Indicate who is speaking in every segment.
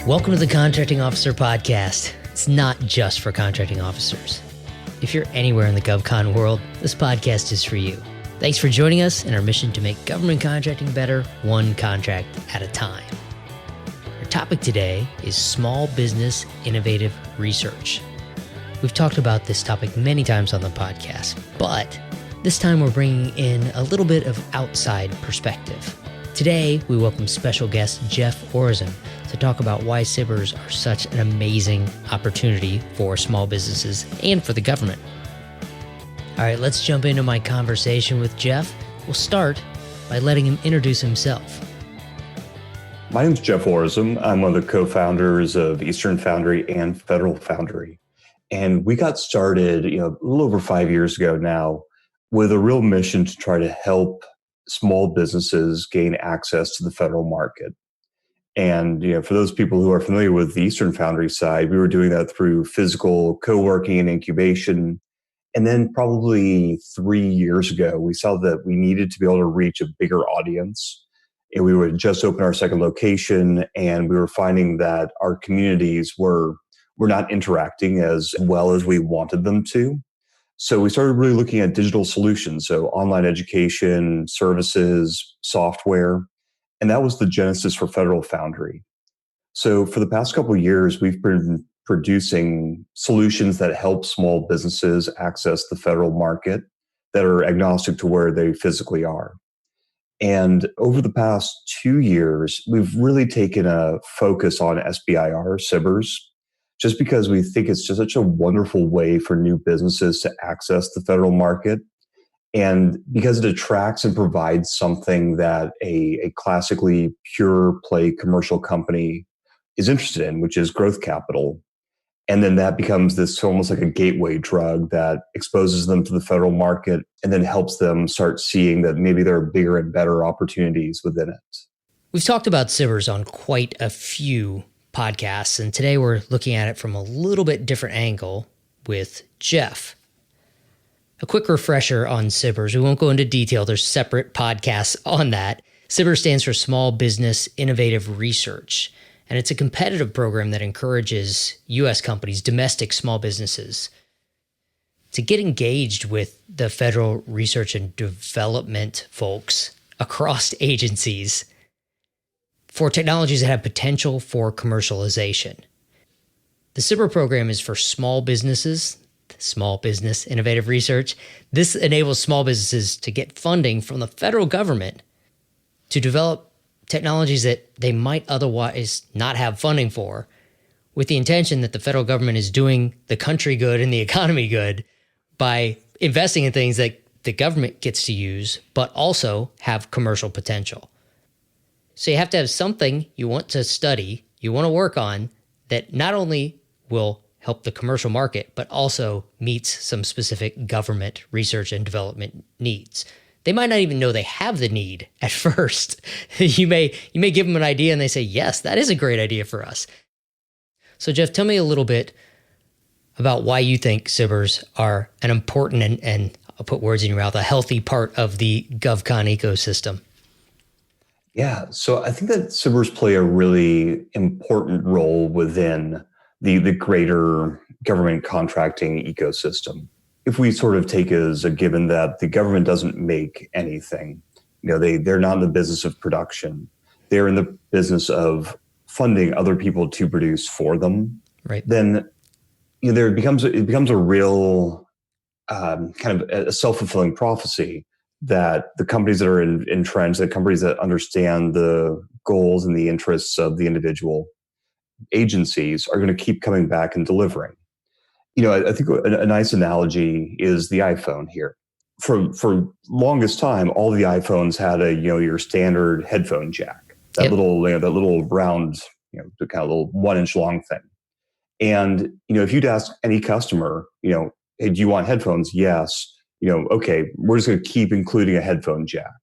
Speaker 1: Welcome to the Contracting Officer Podcast. It's not just for contracting officers. If you're anywhere in the GovCon world, this podcast is for you. Thanks for joining us in our mission to make government contracting better, one contract at a time. Our topic today is small business innovative research. We've talked about this topic many times on the podcast, but this time we're bringing in a little bit of outside perspective. Today, we welcome special guest Geoff Orozem to talk about why SBIRs are such an amazing opportunity for small businesses and for the government. All right, let's jump into my conversation with Geoff. We'll start by letting him introduce himself.
Speaker 2: My name is Geoff Orozem. I'm one of the co-founders of Eastern Foundry and Federal Foundry. And we got started, a little over 5 years ago now with a real mission to try to help small businesses gain access to the federal market. And, for those people who are familiar with the Eastern Foundry side, we were doing that through physical co-working and incubation. And then probably 3 years ago, we saw that we needed to be able to reach a bigger audience. And we would just open our second location, and we were finding that our communities were not interacting as well as we wanted them to. So we started really looking at digital solutions, so online education, services, software, and that was the genesis for Federal Foundry. So for the past couple of years, we've been producing solutions that help small businesses access the federal market that are agnostic to where they physically are. And over the past 2 years, we've really taken a focus on SBIR, SBIRs, just because we think it's just such a wonderful way for new businesses to access the federal market. And because it attracts and provides something that a classically pure play commercial company is interested in, which is growth capital. And then that becomes this almost like a gateway drug that exposes them to the federal market and then helps them start seeing that maybe there are bigger and better opportunities within it.
Speaker 1: We've talked about SBIRs on quite a few podcasts, and today we're looking at it from a little bit different angle with Geoff. A quick refresher on SBIRs. We won't go into detail. There's separate podcasts on that. SBIR stands for Small Business Innovative Research, and it's a competitive program that encourages U.S. companies, domestic small businesses, to get engaged with the federal research and development folks across agencies for technologies that have potential for commercialization. The SBIR program is for small businesses, Small Business Innovative Research. This enables small businesses to get funding from the federal government to develop technologies that they might otherwise not have funding for, with the intention that the federal government is doing the country good and the economy good by investing in things that the government gets to use, but also have commercial potential. So you have to have something you want to study, you want to work on, that not only will help the commercial market, but also meets some specific government research and development needs. They might not even know they have the need at first. You may give them an idea and they say, yes, that is a great idea for us. So Geoff, tell me a little bit about why you think SBIRs are an important and I'll put words in your mouth, a healthy part of the GovCon ecosystem.
Speaker 2: Yeah, so I think that SBIRs play a really important role within the greater government contracting ecosystem. If we sort of take it as a given that the government doesn't make anything, they're not in the business of production. They're in the business of funding other people to produce for them.
Speaker 1: Right.
Speaker 2: Then it becomes a real kind of a self-fulfilling prophecy that the companies that are entrenched, the companies that understand the goals and the interests of the individual agencies are going to keep coming back and delivering. I think a nice analogy is the iPhone here. For longest time, all the iPhones had your standard headphone jack, that little round, kind of little 1 inch long thing. And if you'd ask any customer, hey, do you want headphones? Yes. Okay, we're just going to keep including a headphone jack.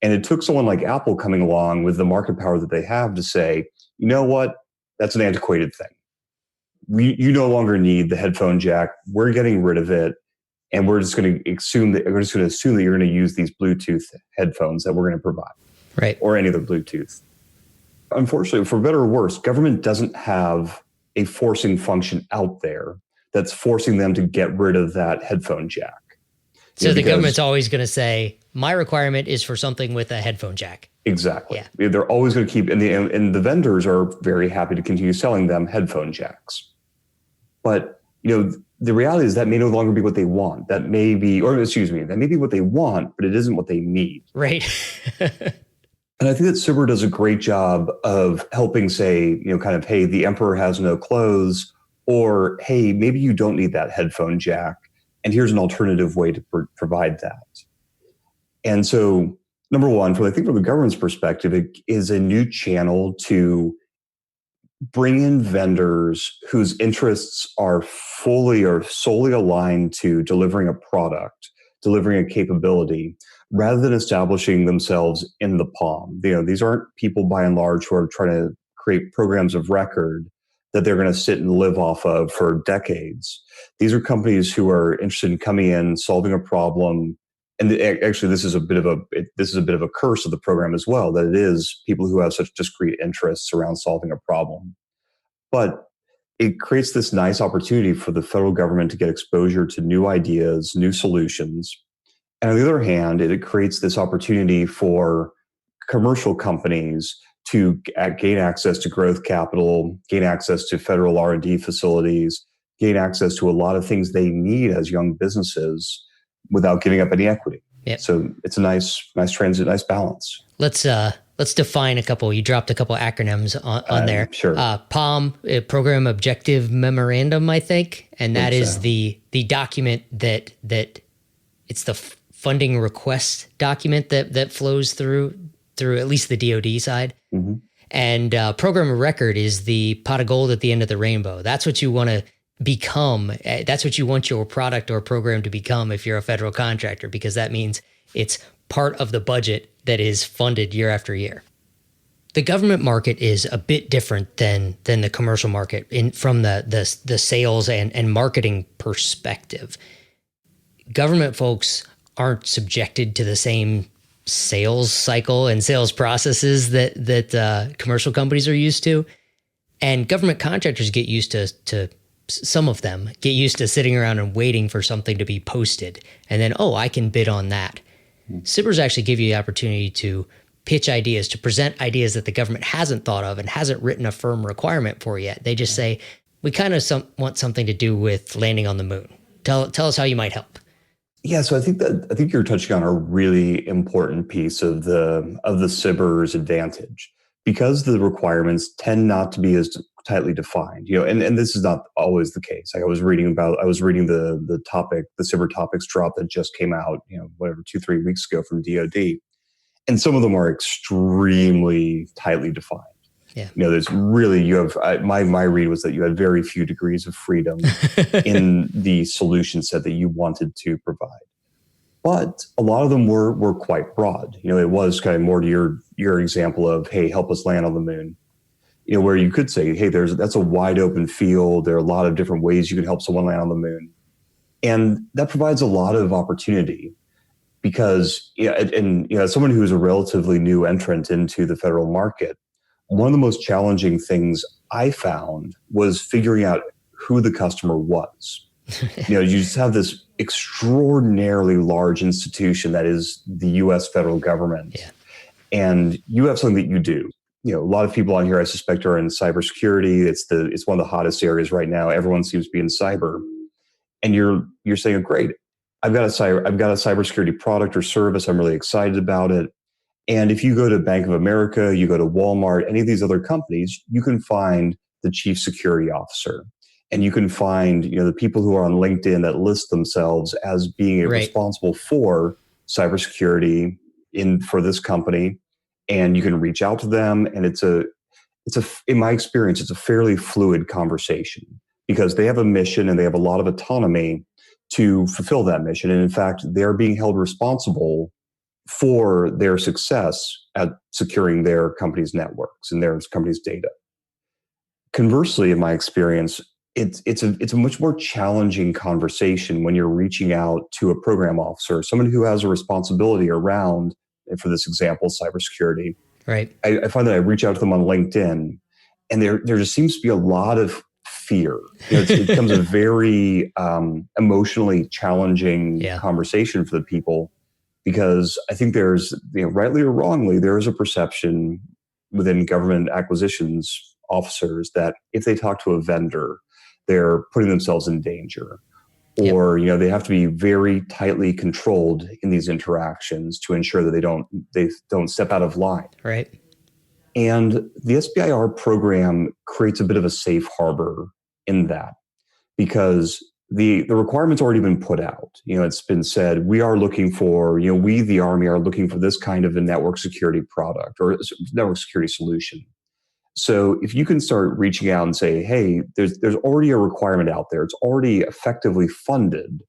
Speaker 2: And it took someone like Apple coming along with the market power that they have to say, you know what, that's an antiquated thing. You no longer need the headphone jack. We're getting rid of it, and we're just going to assume that you're going to use these Bluetooth headphones that we're going to provide,
Speaker 1: right?
Speaker 2: Or any other Bluetooth. Unfortunately, for better or worse, government doesn't have a forcing function out there that's forcing them to get rid of that headphone jack.
Speaker 1: So the government's always going to say, my requirement is for something with a headphone jack.
Speaker 2: Exactly. Yeah. They're always going to keep, and the vendors are very happy to continue selling them headphone jacks. But, the reality is that may no longer be what they want. That may be what they want, but it isn't what they need.
Speaker 1: Right.
Speaker 2: And I think that SBIR does a great job of helping say, hey, the emperor has no clothes, or, hey, maybe you don't need that headphone jack, and here's an alternative way to provide that. And so, number one, from the government's perspective, it is a new channel to bring in vendors whose interests are fully or solely aligned to delivering a product, delivering a capability, rather than establishing themselves in the palm. These aren't people by and large who are trying to create programs of record that they're going to sit and live off of for decades. These are companies who are interested in coming in, solving a problem. And actually, this is a bit of a curse of the program as well, that it is people who have such discrete interests around solving a problem. But it creates this nice opportunity for the federal government to get exposure to new ideas, new solutions. And on the other hand, it creates this opportunity for commercial companies to gain access to growth capital, gain access to federal R&D facilities, gain access to a lot of things they need as young businesses without giving up any equity.
Speaker 1: Yep.
Speaker 2: So it's a nice transit, nice balance.
Speaker 1: Let's define a couple. You dropped a couple acronyms on there.
Speaker 2: Sure.
Speaker 1: POM, Program Objective Memorandum, I think, and that is the document that it's the funding request document that flows through at least the DoD side. Mm-hmm. And Program of Record is the pot of gold at the end of the rainbow. That's what you want to become. That's what you want your product or program to become if you're a federal contractor, because that means it's part of the budget that is funded year after year. The government market is a bit different than the commercial market from the sales and marketing perspective. Government folks aren't subjected to the same sales cycle and sales processes that commercial companies are used to. And government contractors get used to some of them get used to sitting around and waiting for something to be posted. And then, I can bid on that. SBIRs actually give you the opportunity to pitch ideas, to present ideas that the government hasn't thought of and hasn't written a firm requirement for yet. They just say, we kind of want something to do with landing on the moon. Tell us how you might help.
Speaker 2: Yeah, so I think you're touching on a really important piece of the SBIR's advantage, because the requirements tend not to be as tightly defined. And this is not always the case. Like I was reading the topic, the SBIR topics drop that just came out, 2-3 weeks ago from DoD, and some of them are extremely tightly defined.
Speaker 1: Yeah.
Speaker 2: There's really, my read was that you had very few degrees of freedom in the solution set that you wanted to provide. But a lot of them were quite broad. It was kind of more to your example of, hey, help us land on the moon. Where you could say, hey, that's a wide open field. There are a lot of different ways you can help someone land on the moon. And that provides a lot of opportunity because, as someone who's a relatively new entrant into the federal market, one of the most challenging things I found was figuring out who the customer was. You just have this extraordinarily large institution that is the U.S. federal government. Yeah. And you have something that you do. A lot of people on here, I suspect, are in cybersecurity. It's one of the hottest areas right now. Everyone seems to be in cyber. And you're saying, oh, great, I've got a cybersecurity product or service. I'm really excited about it. And if you go to Bank of America, you go to Walmart, any of these other companies, you can find the chief security officer. And you can find, the people who are on LinkedIn that list themselves as being responsible for cybersecurity for this company. And you can reach out to them. And in my experience, it's a fairly fluid conversation because they have a mission and they have a lot of autonomy to fulfill that mission. And in fact, they're being held responsible for their success at securing their company's networks and their company's data. Conversely, in my experience, it's a much more challenging conversation when you're reaching out to a program officer, someone who has a responsibility around, and for this example, cybersecurity.
Speaker 1: Right.
Speaker 2: I find that I reach out to them on LinkedIn, and there just seems to be a lot of fear. It becomes a very emotionally challenging
Speaker 1: Yeah.
Speaker 2: conversation for the people, because I think there's, rightly or wrongly, there is a perception within government acquisitions officers that if they talk to a vendor, they're putting themselves in danger.
Speaker 1: Yep.
Speaker 2: Or, they have to be very tightly controlled in these interactions to ensure that they don't step out of line.
Speaker 1: Right.
Speaker 2: And the SBIR program creates a bit of a safe harbor in that, because the requirement's already been put out. It's been said, we are looking for, we, the Army, are looking for this kind of a network security product or network security solution. So if you can start reaching out and say, hey, there's already a requirement out there. It's already effectively funded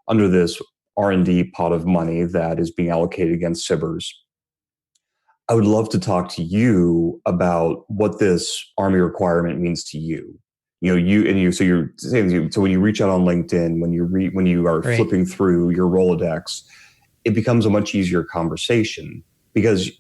Speaker 2: under this R&D pot of money that is being allocated against SBIRs. I would love to talk to you about what this Army requirement means to you. So you're saying, so when you reach out on LinkedIn, when you are
Speaker 1: Right.
Speaker 2: flipping through your Rolodex, it becomes a much easier conversation, because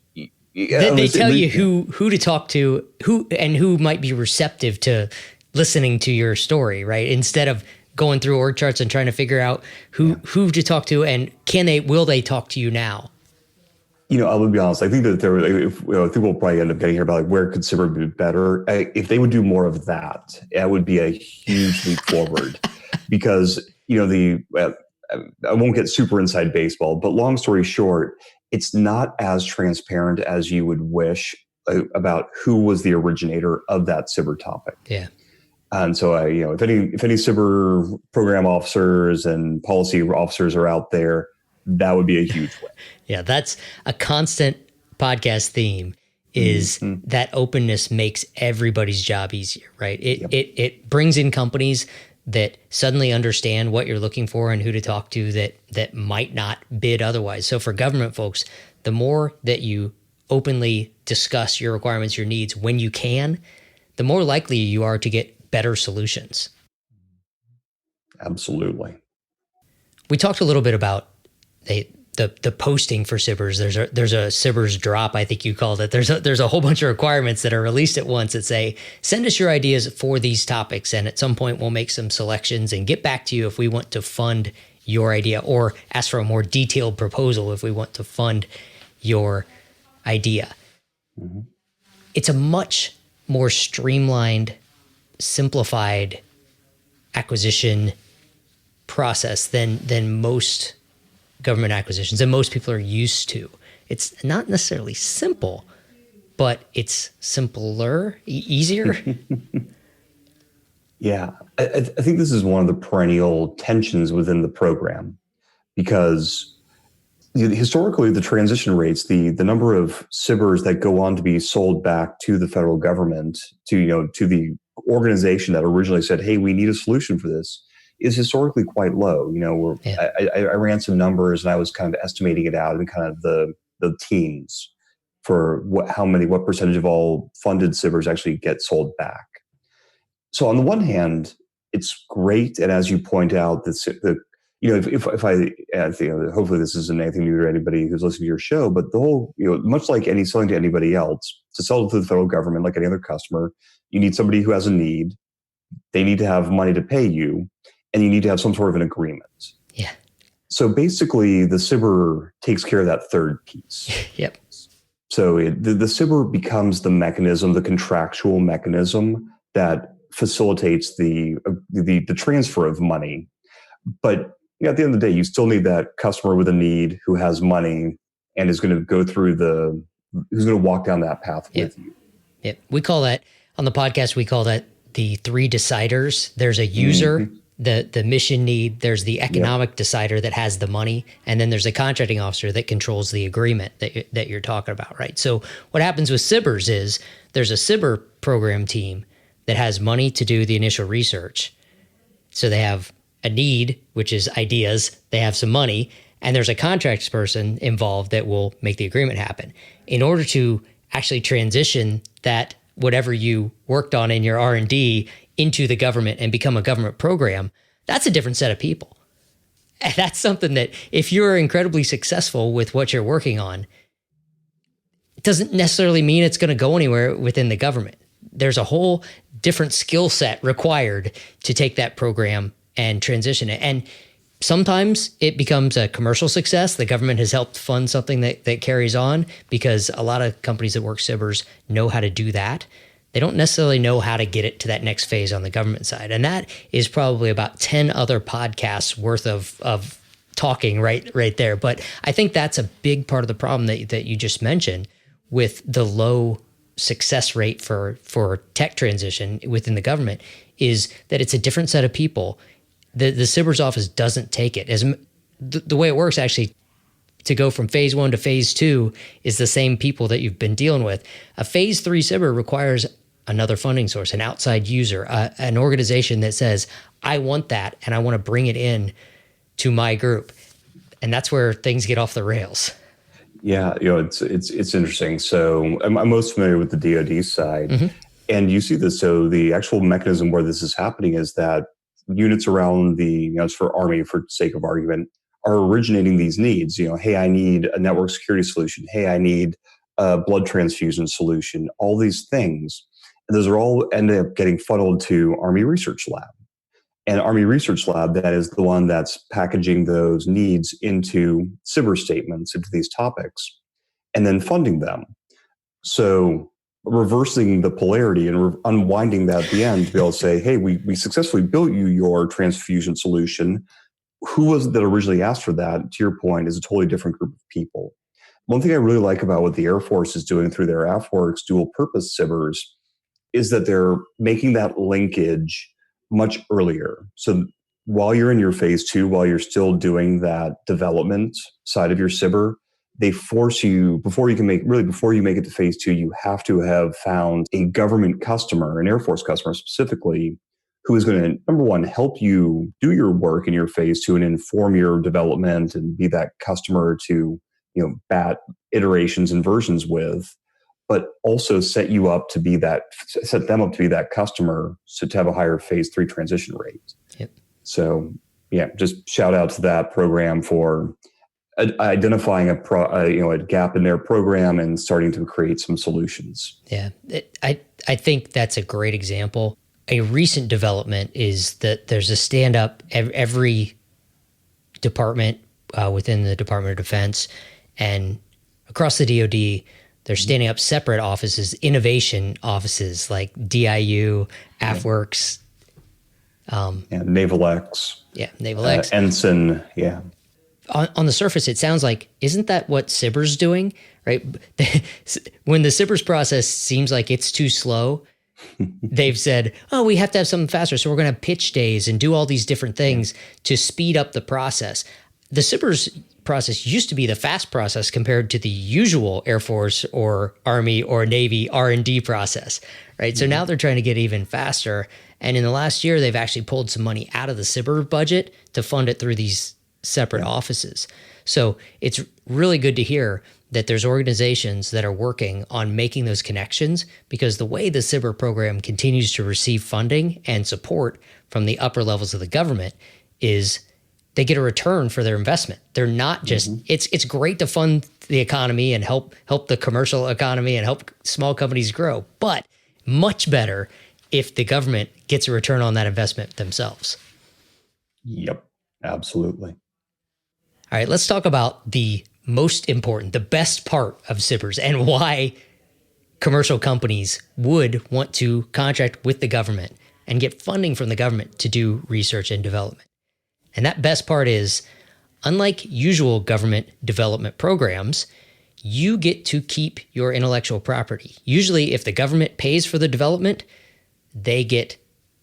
Speaker 1: They tell you who to talk to, who might be receptive to listening to your story, right? Instead of going through org charts and trying to figure out who to talk to, and will they talk to you now?
Speaker 2: I would be honest. I think that I think we'll probably end up getting here about where could SBIR be better. If they would do more of that, that would be a huge leap forward. Because I won't get super inside baseball, but long story short, it's not as transparent as you would wish about who was the originator of that SBIR topic.
Speaker 1: Yeah.
Speaker 2: And so, if any SBIR program officers and policy officers are out there, that would be a huge win.
Speaker 1: Yeah, that's a constant podcast theme, is that openness makes everybody's job easier, right? It brings in companies that suddenly understand what you're looking for and who to talk to that might not bid otherwise. So for government folks, the more that you openly discuss your requirements, your needs when you can, the more likely you are to get better solutions.
Speaker 2: Absolutely.
Speaker 1: We talked a little bit about the posting for SBIRs. There's a SBIRs drop, I think you called it. There's a whole bunch of requirements that are released at once that say, send us your ideas for these topics, and at some point we'll make some selections and get back to you if we want to fund your idea, or ask for a more detailed proposal if we want to fund your idea. Mm-hmm. It's a much more streamlined, simplified acquisition process than most government acquisitions and most people are used to. It's not necessarily simple, but it's simpler, easier.
Speaker 2: Yeah, I think this is one of the perennial tensions within the program, because historically the transition rates, the number of SBIRs that go on to be sold back to the federal government, to the organization that originally said, hey, we need a solution for this, is historically quite low. I ran some numbers and I was kind of estimating it out in kind of the teens for what percentage of all funded SBIRs actually get sold back. So on the one hand, it's great, and as you point out, hopefully this isn't anything new to anybody who's listening to your show, but the whole, much like selling to anybody else, to sell to the federal government like any other customer, you need somebody who has a need. They need to have money to pay you, and you need to have some sort of an agreement.
Speaker 1: Yeah.
Speaker 2: So basically, the SBIR takes care of that third piece.
Speaker 1: Yep.
Speaker 2: So the SBIR becomes the mechanism, the contractual mechanism that facilitates the transfer of money. But at the end of the day, you still need that customer with a need who has money and is going to go through who's going to walk down that path with you.
Speaker 1: Yep. We call that, on the podcast, we call that the three deciders. There's a user, the mission need, there's the economic decider that has the money, and then there's a contracting officer that controls the agreement that you're talking about, right? So what happens with SBIRs is there's a SBIR program team that has money to do the initial research. So they have a need, which is ideas, they have some money, and there's a contracts person involved that will make the agreement happen. In order to actually transition that whatever you worked on in your R&D into the government and become a government program, that's a different set of people. And that's something that if you're incredibly successful with what you're working on, doesn't necessarily mean it's going to go anywhere within the government. There's a whole different skill set required to take that program and transition it. And sometimes it becomes a commercial success. The government has helped fund something that carries on because a lot of companies that work SBIRs know how to do that. They don't necessarily know how to get it to that next phase on the government side. And that is probably about 10 other podcasts worth of talking right there. But I think that's a big part of the problem that you just mentioned with the low success rate for tech transition within the government is that it's a different set of people. The SBIR's office doesn't take it. The way it works actually to go from phase 1 to phase 2 is the same people that you've been dealing with. A phase 3 SBIR requires another funding source, an outside user, an organization that says, I want that and I want to bring it in to my group. And that's where things get off the rails.
Speaker 2: Yeah, it's interesting. So I'm most familiar with the DoD side, and you see this. So the actual mechanism where this is happening is that units around it's for Army, for sake of argument, are originating these needs. Hey, I need a network security solution. Hey, I need a blood transfusion solution. All these things, and those are all end up getting funneled to Army Research Lab. And Army Research Lab, that is the one that's packaging those needs into SBIR statements, into these topics, and then funding them. So reversing the polarity and unwinding that at the end to be able to say, hey, we successfully built you your transfusion solution. Who was it that originally asked for that? To your point, is a totally different group of people. One thing I really like about what the Air Force is doing through their AFWERX dual purpose SBIRs is that they're making that linkage much earlier. So while you're in your phase 2, while you're still doing that development side of your SBIR, they force you, before you make it to phase 2, you have to have found a government customer, an Air Force customer specifically, who is going to, number one, help you do your work in your phase 2 and inform your development and be that customer to, bat iterations and versions with, but also set them up to be that customer to have a higher phase 3 transition rate.
Speaker 1: Yep.
Speaker 2: So just shout out to that program for identifying a gap in their program and starting to create some solutions.
Speaker 1: Yeah, I think that's a great example. A recent development is that there's a stand-up every department within the Department of Defense and across the DoD. They're standing up separate offices, innovation offices like DIU, AFWERX.
Speaker 2: Naval X.
Speaker 1: Yeah, Naval X.
Speaker 2: Ensign, yeah.
Speaker 1: On the surface, it sounds like, isn't that what SBIR's doing, right? When the SBIR's process seems like it's too slow, they've said, oh, we have to have something faster, so we're going to have pitch days and do all these different things to speed up the process. The SBIR's process used to be the fast process compared to the usual Air Force or Army or Navy R&D process, right? So now they're trying to get even faster. And in the last year, they've actually pulled some money out of the SBIR budget to fund it through these separate offices. So it's really good to hear that there's organizations that are working on making those connections, because the way the SBIR program continues to receive funding and support from the upper levels of the government is they get a return for their investment. They're not just, it's great to fund the economy and help the commercial economy and help small companies grow, but much better if the government gets a return on that investment themselves.
Speaker 2: Yep, absolutely.
Speaker 1: All right, let's talk about the most important, the best part of SBIRs and why commercial companies would want to contract with the government and get funding from the government to do research and development. And that best part is, unlike usual government development programs, you get to keep your intellectual property. Usually, if the government pays for the development, they get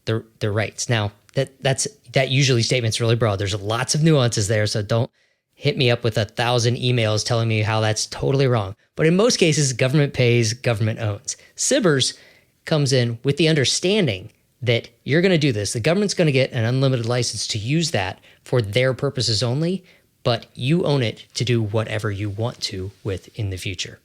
Speaker 1: the rights. Now, that usually statement's really broad. There's lots of nuances there, so don't hit me up with 1,000 emails telling me how that's totally wrong. But in most cases, government pays, government owns. SBIRs comes in with the understanding that you're going to do this. The government's going to get an unlimited license to use that for their purposes only, but you own it to do whatever you want to with in the future.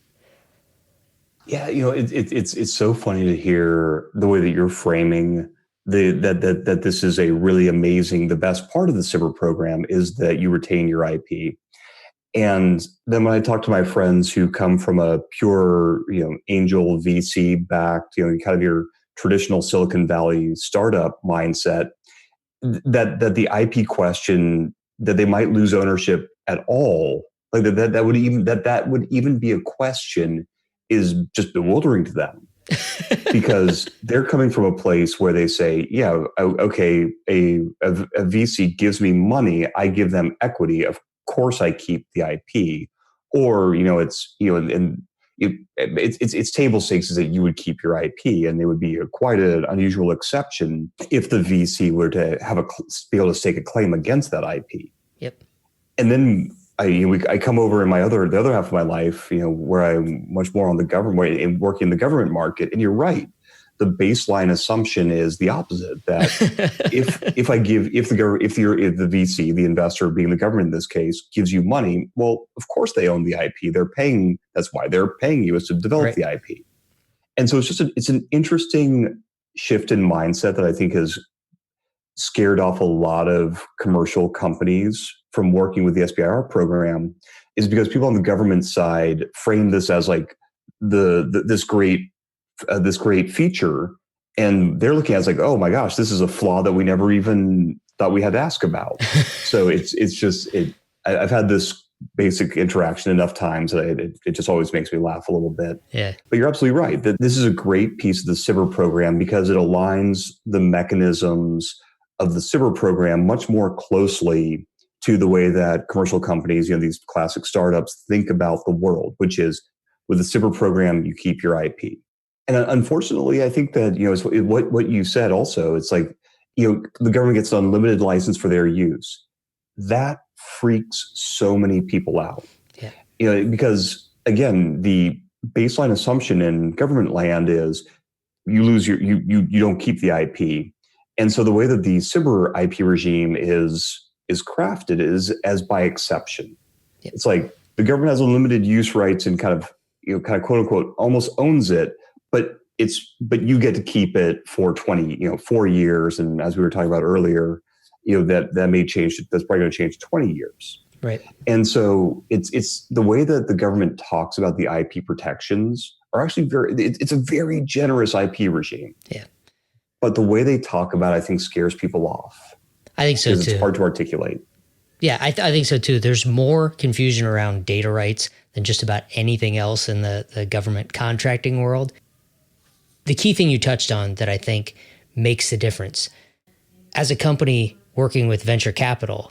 Speaker 2: Yeah, it's so funny to hear the way that you're framing that this is a really amazing. The best part of the SBIR program is that you retain your IP, And then when I talk to my friends who come from a pure, angel VC backed, kind of your traditional Silicon Valley startup mindset, that the IP question, that they might lose ownership at all, like that would even be a question, is just bewildering to them. Because they're coming from a place where they say, yeah, okay, a VC gives me money, I give them equity, of course I keep the IP. Or, it's table stakes is that you would keep your IP, and they would be quite an unusual exception if the VC were to be able to stake a claim against that IP.
Speaker 1: Yep.
Speaker 2: And then I come over in the other half of my life, where I'm much more on the government and working in the government market. And you're right. The baseline assumption is the opposite, that if the VC, the investor being the government in this case, gives you money, well, of course they own the IP. That's why they're paying you, is to develop the IP. And so it's an interesting shift in mindset that I think has scared off a lot of commercial companies from working with the SBIR program, is because people on the government side frame this as like this great feature, and they're looking at it as like, oh my gosh, this is a flaw that we never even thought we had to ask about. So I've had this basic interaction enough times that it just always makes me laugh a little bit.
Speaker 1: Yeah.
Speaker 2: But you're absolutely right that this is a great piece of the SBIR program, because it aligns the mechanisms of the SBIR program much more closely to the way that commercial companies, these classic startups, think about the world, which is, with the SBIR program, you keep your IP. And unfortunately, I think that, what you said also, it's like, the government gets an unlimited license for their use. That freaks so many people out. Yeah. Because again, the baseline assumption in government land is you don't keep the IP. And so the way that the SBIR IP regime is crafted is as by exception. Yep. It's like the government has unlimited use rights and kind of quote unquote almost owns it, but you get to keep it for 4 years. And as we were talking about earlier, that may change. That's probably going to change 20 years.
Speaker 1: Right.
Speaker 2: And so it's the way that the government talks about the IP protections are actually it's a very generous IP regime.
Speaker 1: Yeah.
Speaker 2: But the way they talk about it, I think, scares people off.
Speaker 1: I think so too.
Speaker 2: It's hard to articulate.
Speaker 1: Yeah, I think so too. There's more confusion around data rights than just about anything else in the government contracting world. The key thing you touched on that I think makes the difference, as a company working with venture capital,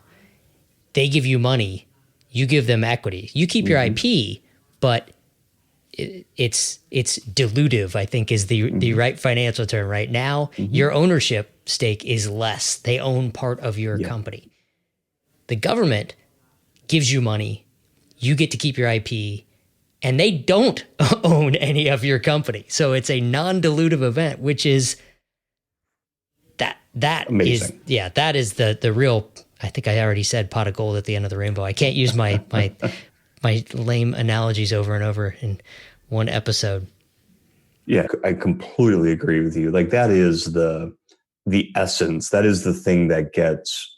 Speaker 1: they give you money, you give them equity. You keep your IP, but it's dilutive, I think, is the right financial term. Right now, your ownership stake is less. They own part of your company. The government gives you money, you get to keep your IP, and they don't own any of your company. So it's a non-dilutive event, which is that
Speaker 2: amazing.
Speaker 1: That is the real, I think I already said, pot of gold at the end of the rainbow. I can't use my lame analogies over and over in one episode.
Speaker 2: Yeah, I completely agree with you. Like, that is the essence. That is the thing that gets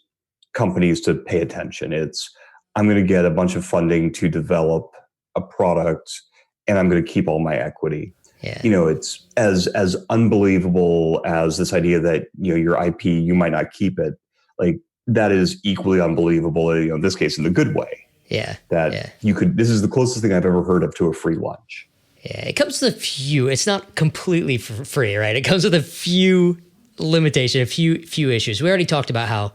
Speaker 2: companies to pay attention. It's, I'm going to get a bunch of funding to develop a product, and I'm going to keep all my equity.
Speaker 1: Yeah.
Speaker 2: It's as unbelievable as this idea that, your IP, you might not keep it. Like, that is equally unbelievable, in this case, in the good way.
Speaker 1: Yeah.
Speaker 2: This is the closest thing I've ever heard of to a free lunch.
Speaker 1: Yeah. It comes with a few, it's not completely free, right? It comes with a few limitations, a few issues. We already talked about how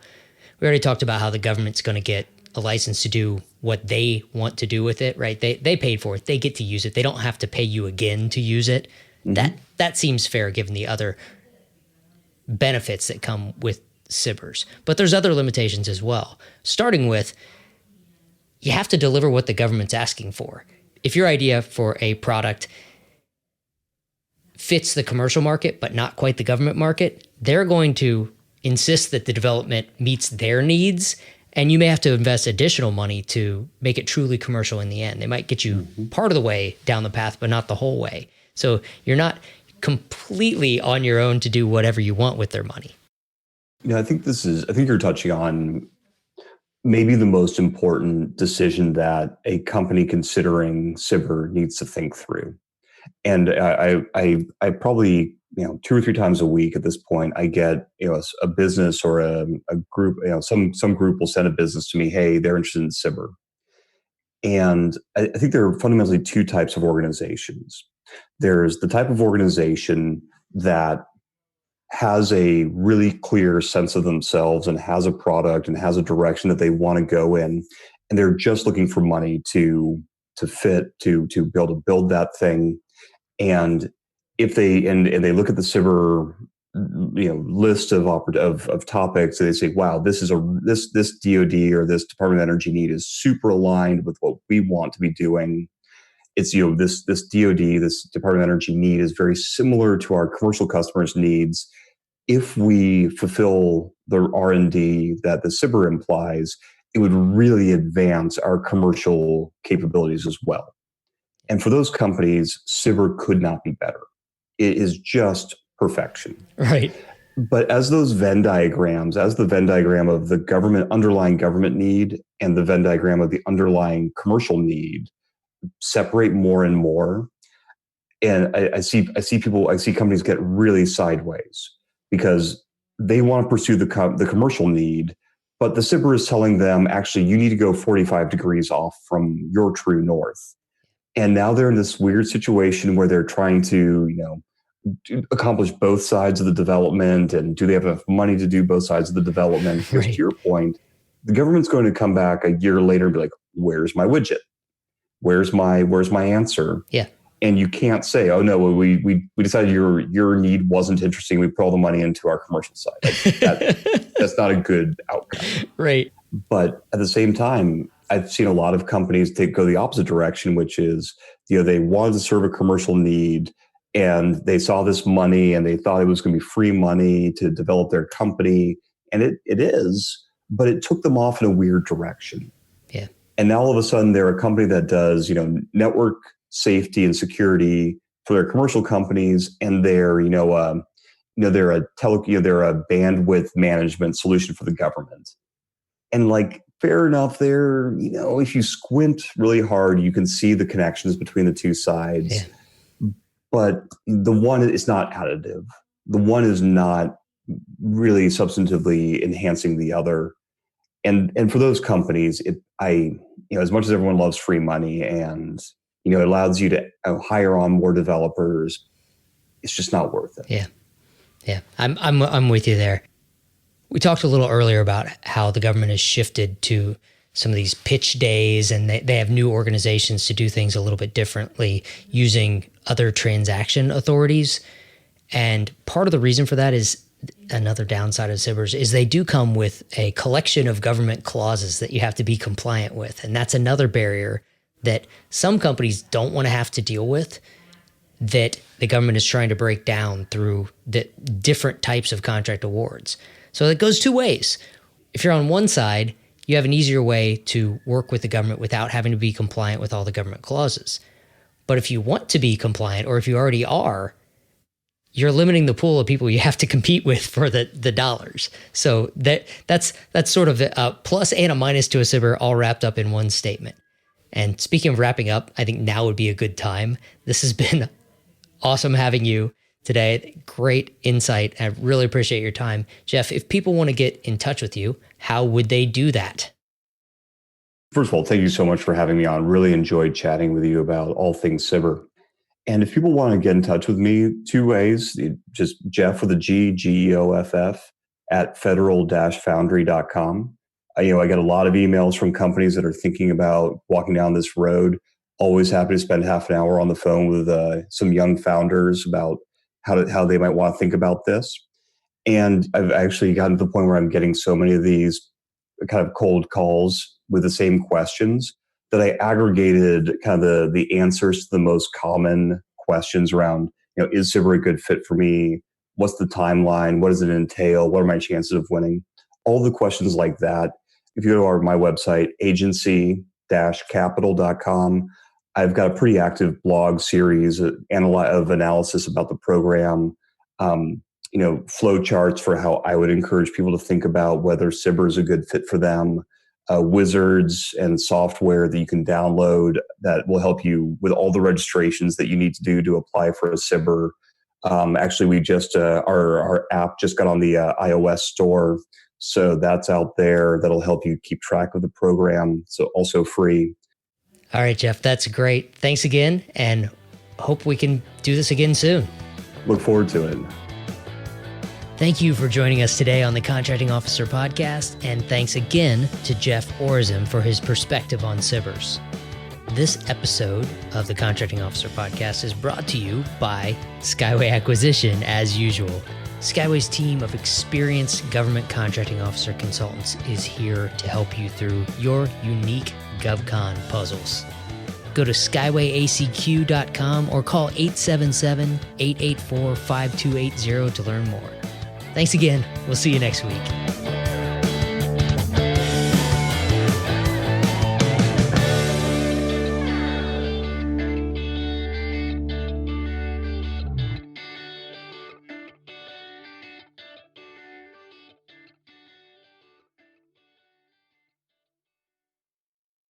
Speaker 1: the government's going to get a license to do what they want to do with it, right? They paid for it. They get to use it. They don't have to pay you again to use it. That seems fair given the other benefits that come with SBIRs. But there's other limitations as well, starting with, you have to deliver what the government's asking for. If your idea for a product fits the commercial market but not quite the government market, they're going to insist that the development meets their needs, and you may have to invest additional money to make it truly commercial in the end. They might get you part of the way down the path, but not the whole way. So you're not completely on your own to do whatever you want with their money.
Speaker 2: I think you're touching on maybe the most important decision that a company considering SBIR needs to think through. And I probably, 2 or 3 times a week at this point, I get, a business or a group, some group will send a business to me, hey, they're interested in SBIR. And I think there are fundamentally two types of organizations. There's the type of organization that has a really clear sense of themselves and has a product and has a direction that they want to go in, and they're just looking for money to fit to build that thing. And if they and they look at the SBIR list of topics, and they say, wow, this is this DoD or this Department of Energy need is super aligned with what we want to be doing. It's this DoD, this Department of Energy need is very similar to our commercial customers' needs. If we fulfill the R&D that the SBIR implies, it would really advance our commercial capabilities as well. And for those companies, SBIR could not be better. It is just perfection.
Speaker 1: Right.
Speaker 2: But as the Venn diagram of the underlying government need and the Venn diagram of the underlying commercial need separate more and more, and I see companies get really sideways because they want to pursue the commercial need, but the SBIR is telling them, actually, you need to go 45 degrees off from your true north. And now they're in this weird situation where they're trying to, accomplish both sides of the development. And do they have enough money to do both sides of the development? Because
Speaker 1: Right.
Speaker 2: to your point, the government's going to come back a year later and be like, where's my widget? Where's my answer?
Speaker 1: Yeah.
Speaker 2: And you can't say, oh no, we decided your need wasn't interesting. We put all the money into our commercial side. That's not a good outcome.
Speaker 1: Right.
Speaker 2: But at the same time, I've seen a lot of companies go the opposite direction, which is, they wanted to serve a commercial need and they saw this money and they thought it was going to be free money to develop their company. And it is, but it took them off in a weird direction.
Speaker 1: Yeah.
Speaker 2: And now all of a sudden they're a company that does, network safety and security for their commercial companies. And they're, they're a bandwidth management solution for the government. And fair enough there, if you squint really hard, you can see the connections between the two sides.
Speaker 1: Yeah.
Speaker 2: But the one is not additive. The one is not really substantively enhancing the other. And for those companies, as much as everyone loves free money and, it allows you to hire on more developers, it's just not worth it.
Speaker 1: Yeah. Yeah. I'm with you there. We talked a little earlier about how the government has shifted to some of these pitch days, and they have new organizations to do things a little bit differently using other transaction authorities. And part of the reason for that is another downside of SBIRs is they do come with a collection of government clauses that you have to be compliant with. And that's another barrier that some companies don't want to have to deal with, that the government is trying to break down through the different types of contract awards. So it goes two ways. If you're on one side, you have an easier way to work with the government without having to be compliant with all the government clauses. But if you want to be compliant, or if you already are, you're limiting the pool of people you have to compete with for the dollars. So that's sort of a plus and a minus to a SBIR all wrapped up in one statement. And speaking of wrapping up, I think now would be a good time. This has been awesome having you today. Great insight. I really appreciate your time. Geoff, if people want to get in touch with you, how would they do that?
Speaker 2: First of all, thank you so much for having me on. Really enjoyed chatting with you about all things SBIR. And if people want to get in touch with me, two ways, just Geoff with a G, Geoff, at federal-foundry.com. I get a lot of emails from companies that are thinking about walking down this road. Always happy to spend half an hour on the phone with some young founders about how they might want to think about this. And I've actually gotten to the point where I'm getting so many of these kind of cold calls with the same questions that I aggregated kind of the answers to the most common questions around, is SBIR a good fit for me? What's the timeline? What does it entail? What are my chances of winning? All the questions like that. If you go to my website, agency-capital.com, I've got a pretty active blog series of analysis about the program, flow charts for how I would encourage people to think about whether SBIR is a good fit for them, wizards and software that you can download that will help you with all the registrations that you need to do to apply for a SBIR. Actually, we just our app just got on the iOS store, so that's out there. That'll help you keep track of the program. So also free.
Speaker 1: All right, Geoff, that's great. Thanks again, and hope we can do this again soon.
Speaker 2: Look forward to it.
Speaker 1: Thank you for joining us today on the Contracting Officer Podcast, and thanks again to Geoff Orozem for his perspective on SBIRs. This episode of the Contracting Officer Podcast is brought to you by Skyway Acquisition, as usual. Skyway's team of experienced government contracting officer consultants is here to help you through your unique GovCon puzzles. Go to skywayacq.com or call 877-884-5280 to learn more. Thanks again. We'll see you next week.